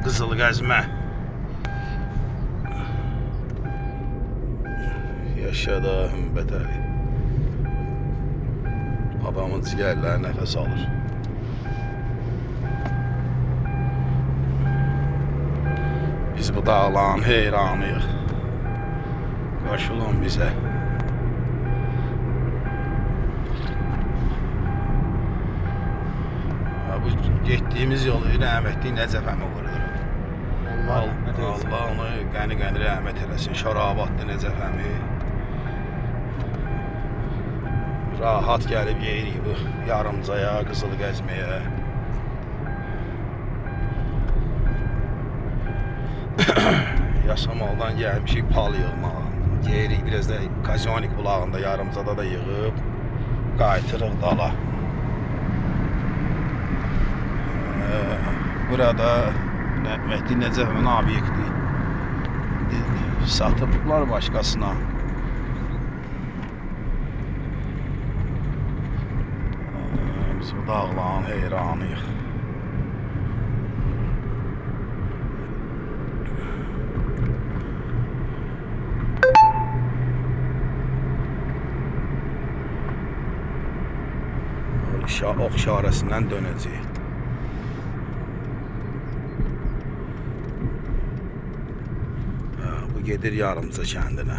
Qızıl Gəzmə. Yaşadı Hümbət Əli. Adamın cigərləri nəfəs alır. Biz bu dağların heyranıyıq. Qoşulun bizə. Bu getdiyimiz yolu rəhmətli Nəcəf əmi qurur. Allah onu qəni-qəni rəhmət eləsin. Şarabatlı Nəcəf əmi. Rahat gəlib yeyirik bu Yarımcaya, Qızıl Gəzməyə. Yasamaldan gəlmişik pal yığmağa. Yeyirik biraz da Kazonik bulağında Yarımcada da yığıb qayıtırıq dala. Burada Mehdi Nəcəfin obyekti satıblar başqasına. Biz bu dağların heyranıyıq. Ox işarəsindən dönəcəyik. Bu gedir Yarımca kəndinə.